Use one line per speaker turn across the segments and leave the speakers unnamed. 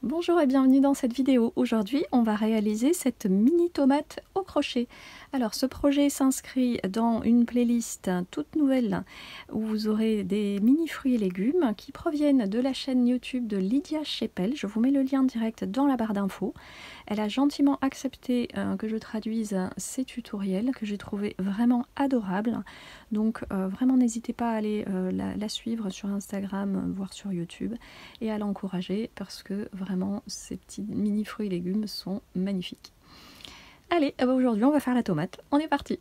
Bonjour et bienvenue dans cette vidéo. Aujourd'hui, on va réaliser cette mini tomate au crochet. Alors, ce projet s'inscrit dans une playlist toute nouvelle où vous aurez des mini fruits et légumes qui proviennent de la chaîne YouTube de Lydia Chepel. Je vous mets le lien direct dans la barre d'infos. Elle a gentiment accepté que je traduise ces tutoriels que j'ai trouvé vraiment adorables. Donc, vraiment, n'hésitez pas à aller la suivre sur Instagram, voire sur YouTube, et à l'encourager parce que vraiment, ces petits mini fruits et légumes sont magnifiques. Allez, aujourd'hui on va faire la tomate, on est parti.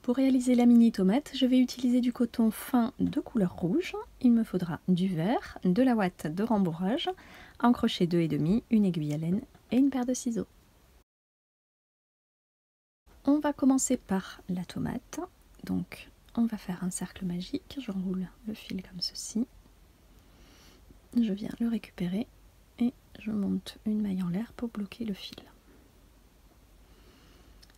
Pour réaliser la mini tomate, je vais utiliser du coton fin de couleur rouge. Il me faudra du verre, de la ouate de rembourrage, un crochet 2,5, une aiguille à laine et une paire de ciseaux. On va commencer par la tomate. Donc on va faire un cercle magique, j'enroule le fil comme ceci, je viens le récupérer et je monte une maille en l'air pour bloquer le fil.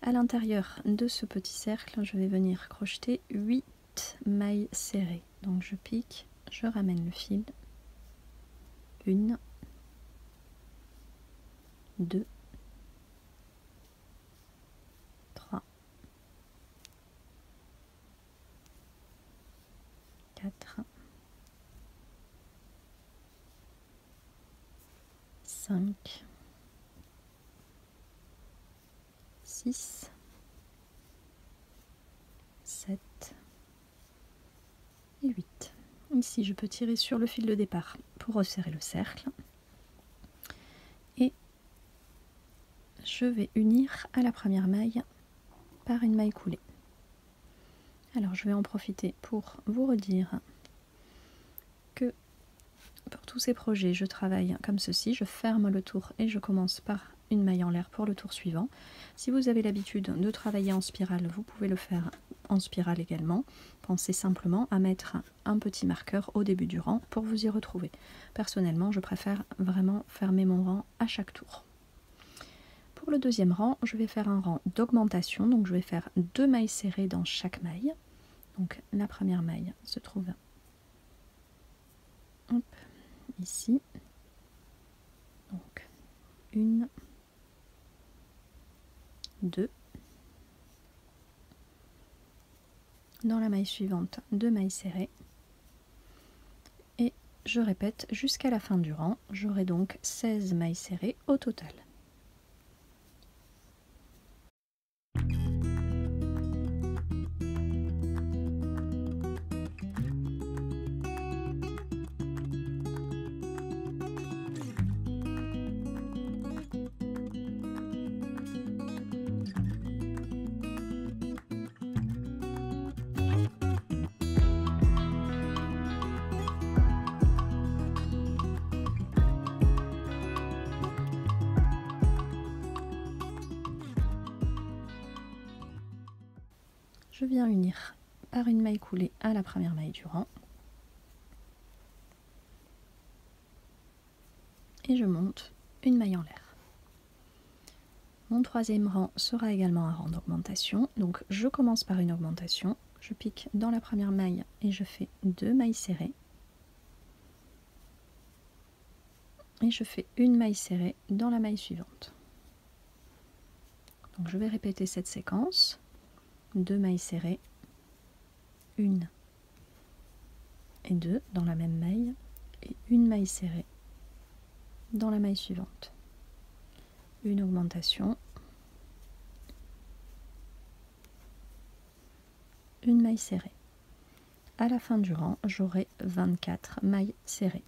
À l'intérieur de ce petit cercle, je vais venir crocheter 8 mailles serrées. Donc je pique, je ramène le fil, 1, 2, 3, 4, 5, 6, 7 et 8. Ici, je peux tirer sur le fil de départ pour resserrer le cercle. Et je vais unir à la première maille par une maille coulée. Alors, je vais en profiter pour vous redire que pour tous ces projets, je travaille comme ceci. Je ferme le tour et je commence par une maille en l'air pour le tour suivant. Si vous avez l'habitude de travailler en spirale, vous pouvez le faire en spirale également. Pensez simplement à mettre un petit marqueur au début du rang pour vous y retrouver. Personnellement, je préfère vraiment fermer mon rang à chaque tour. Pour le deuxième rang, je vais faire un rang d'augmentation. Donc je vais faire 2 mailles serrées dans chaque maille. Donc la première maille se trouve ici. Donc 1, 2. Dans la maille suivante, 2 mailles serrées. Et je répète jusqu'à la fin du rang. J'aurai donc 16 mailles serrées au total. Je viens unir par une maille coulée à la première maille du rang. Et je monte une maille en l'air. Mon troisième rang sera également un rang d'augmentation. Donc je commence par une augmentation. Je pique dans la première maille et je fais 2 mailles serrées. Et je fais une maille serrée dans la maille suivante. Donc je vais répéter cette séquence. 2 mailles serrées, 1 et 2 dans la même maille et une maille serrée dans la maille suivante. Une augmentation, une maille serrée. À la fin du rang, j'aurai 24 mailles serrées.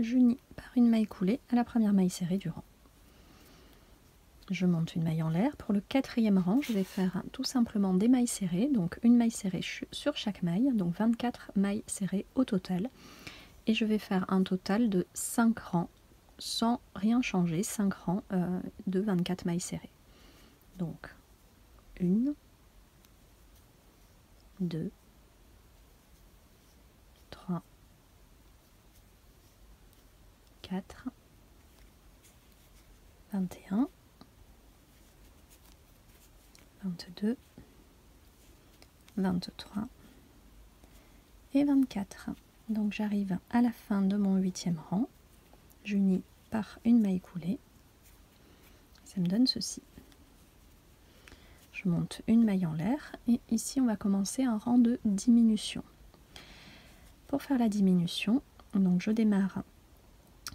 j'unis par une maille coulée à la première maille serrée du rang. Je monte une maille en l'air. Pour le 4e rang, je vais faire tout simplement des mailles serrées, donc une maille serrée sur chaque maille, donc 24 mailles serrées au total. Et je vais faire un total de 5 rangs sans rien changer, 5 rangs de 24 mailles serrées. Donc 1, 2, 3, 4, 21, 22, 23 et 24. Donc j'arrive à la fin de mon 8e rang, j'unis par une maille coulée, ça me donne ceci. Je monte une maille en l'air et ici on va commencer un rang de diminution. Pour faire la diminution, donc je démarre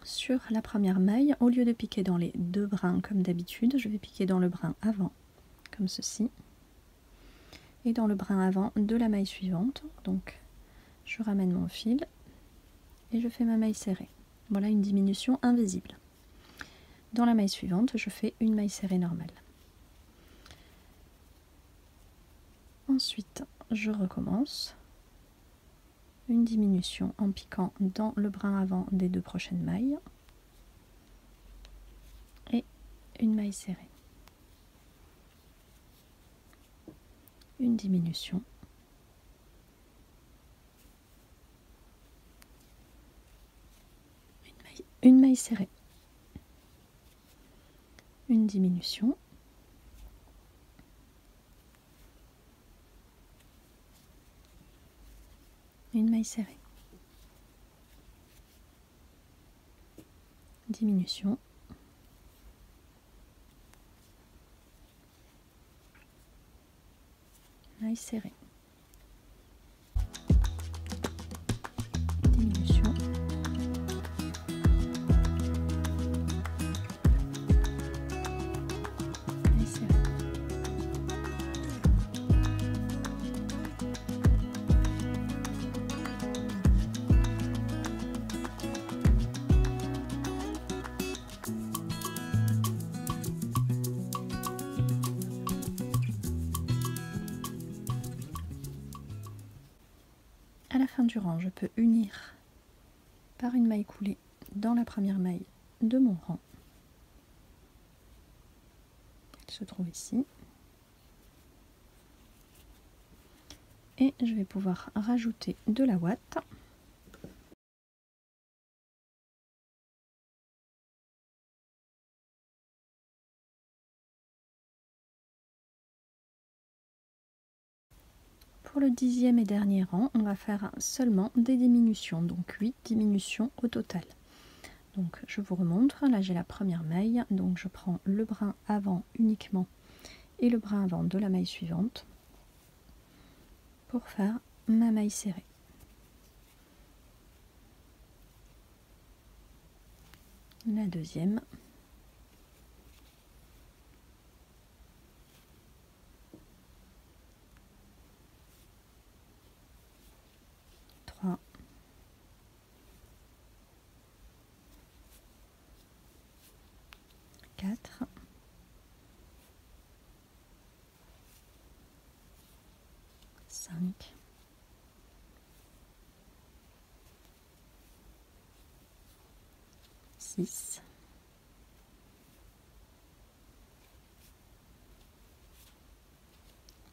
sur la première maille. Au lieu de piquer dans les 2 brins comme d'habitude, je vais piquer dans le brin avant, comme ceci, et dans le brin avant de la maille suivante. Donc je ramène mon fil et je fais ma maille serrée. Voilà une diminution invisible. Dans la maille suivante, je fais une maille serrée normale. Ensuite, je recommence une diminution en piquant dans le brin avant des 2 prochaines mailles et une maille serrée. Une diminution. Une maille serrée. Une diminution. Une maille serrée. Diminution. Maille serrée. Diminution. Maille serrée. À la fin du rang, je peux unir par une maille coulée dans la première maille de mon rang. Elle se trouve ici. Et je vais pouvoir rajouter de la ouate. Pour le 10e et dernier rang, on va faire seulement des diminutions, donc 8 diminutions au total. Donc je vous remontre, là j'ai la première maille, donc je prends le brin avant uniquement et le brin avant de la maille suivante pour faire ma maille serrée. La deuxième. Quatre, 5, 6,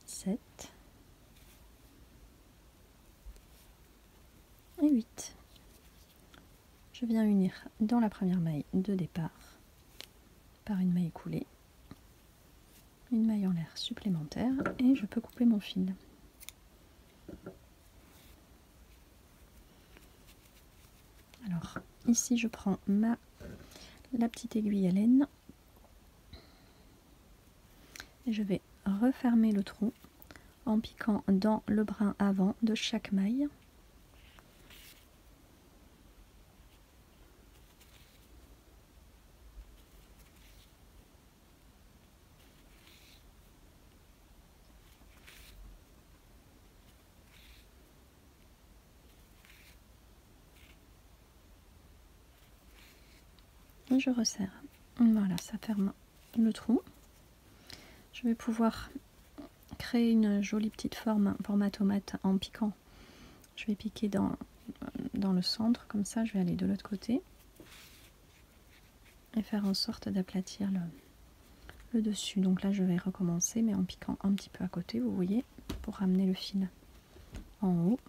7 et 8. Je viens unir dans la première maille de départ par une maille coulée, une maille en l'air supplémentaire et je peux couper mon fil. Alors ici je prends la petite aiguille à laine et je vais refermer le trou en piquant dans le brin avant de chaque maille. je resserre. Voilà, ça ferme le trou. Je vais pouvoir créer une jolie petite format tomate en piquant. Je vais piquer dans le centre, comme ça je vais aller de l'autre côté et faire en sorte d'aplatir le dessus. Donc là je vais recommencer mais en piquant un petit peu à côté, vous voyez, pour ramener le fil en haut.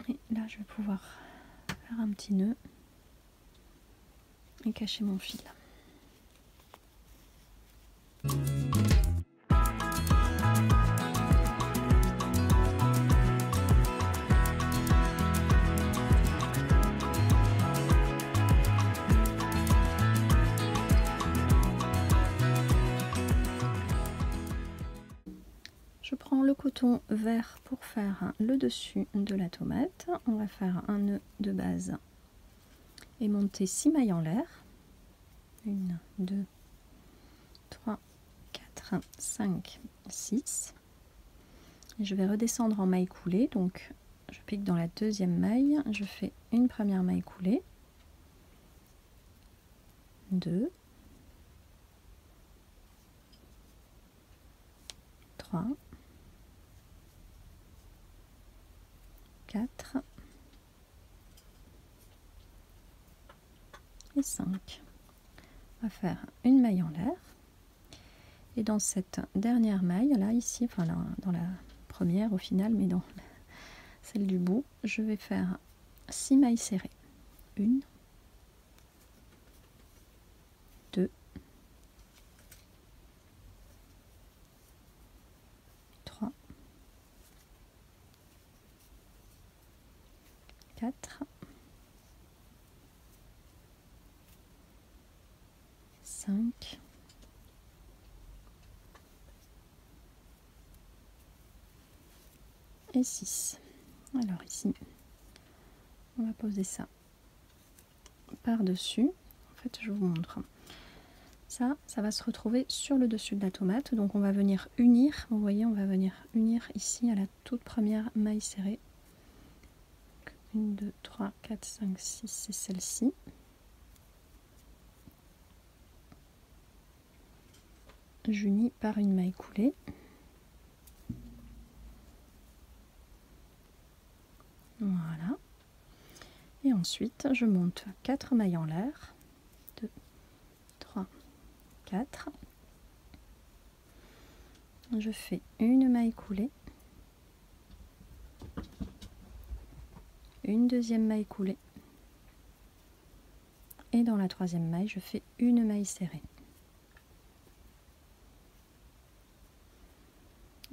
Et là je vais pouvoir faire un petit nœud et cacher mon fil. Je prends le coton vert pour faire le dessus de la tomate. On va faire un nœud de base et monter 6 mailles en l'air. 1, 2, 3, 4, 5, 6. Et je vais redescendre en maille coulée. Donc je pique dans la deuxième maille. Je fais une première maille coulée. 2, 3, 4 et 5. On va faire une maille en l'air. Et dans cette dernière maille, là, ici, enfin là, dans la première au final, mais dans celle du bout, je vais faire 6 mailles serrées. 1, 2, 3, 4, 5, et 6. Alors ici, on va poser ça par-dessus. En fait, je vous montre. Ça va se retrouver sur le dessus de la tomate. Donc on va venir unir, vous voyez, on va venir unir ici à la toute première maille serrée. 1, 2, 3, 4, 5, 6, c'est celle-ci. J'unis par une maille coulée. Voilà. Et ensuite, je monte 4 mailles en l'air. 2, 3, 4. Je fais une maille coulée. Une deuxième maille coulée. Et dans la troisième maille, je fais une maille serrée.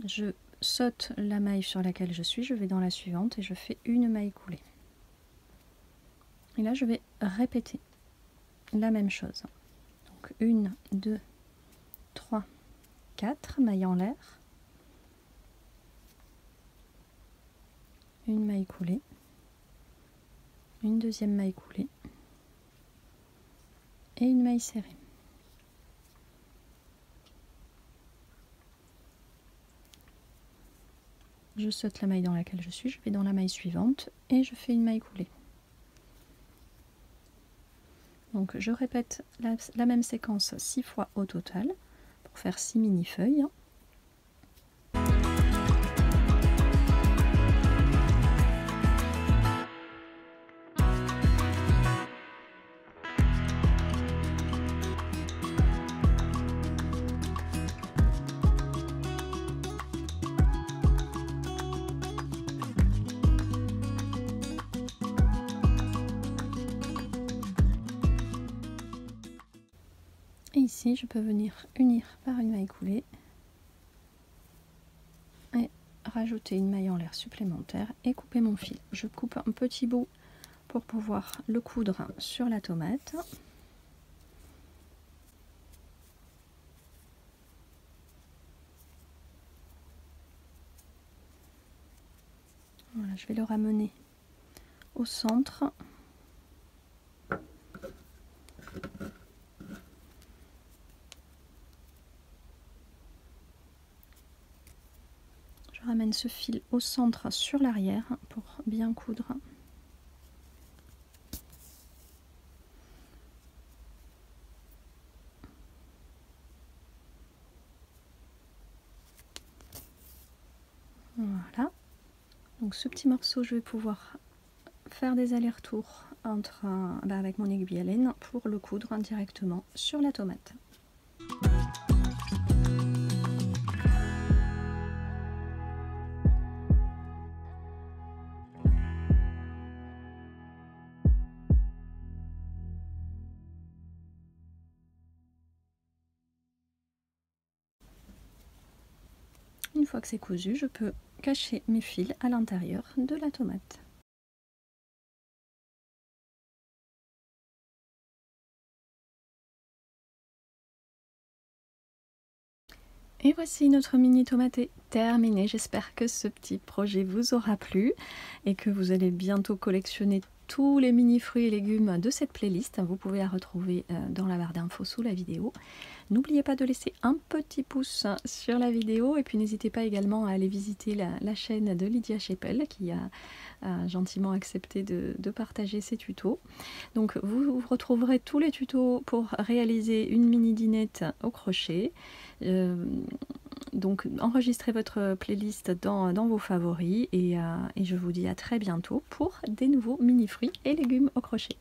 Je saute la maille sur laquelle je suis, je vais dans la suivante et je fais une maille coulée. Et là, je vais répéter la même chose. Donc 1, 2, 3, 4 mailles en l'air. Une maille coulée. Une deuxième maille coulée. Et une maille serrée. Je saute la maille dans laquelle je suis, je vais dans la maille suivante et je fais une maille coulée. Donc je répète la même séquence 6 fois au total pour faire 6 mini-feuilles. Et ici, je peux venir unir par une maille coulée et rajouter une maille en l'air supplémentaire et couper mon fil. Je coupe un petit bout pour pouvoir le coudre sur la tomate. Voilà, je vais le ramener au centre. ramène ce fil au centre sur l'arrière pour bien coudre. Voilà. Donc ce petit morceau, je vais pouvoir faire des allers-retours entre avec mon aiguille à laine pour le coudre directement sur la tomate. Une fois que c'est cousu, je peux cacher mes fils à l'intérieur de la tomate. Et voici, notre mini tomate est terminée. J'espère que ce petit projet vous aura plu et que vous allez bientôt collectionner tous les mini fruits et légumes de cette playlist. Vous pouvez la retrouver dans la barre d'infos sous la vidéo. N'oubliez pas de laisser un petit pouce sur la vidéo et puis n'hésitez pas également à aller visiter la chaîne de Lydia Schepel qui a gentiment accepté de partager ses tutos. Donc vous retrouverez tous les tutos pour réaliser une mini dinette au crochet. Donc enregistrez votre playlist dans vos favoris et je vous dis à très bientôt pour des nouveaux mini fruits et légumes au crochet.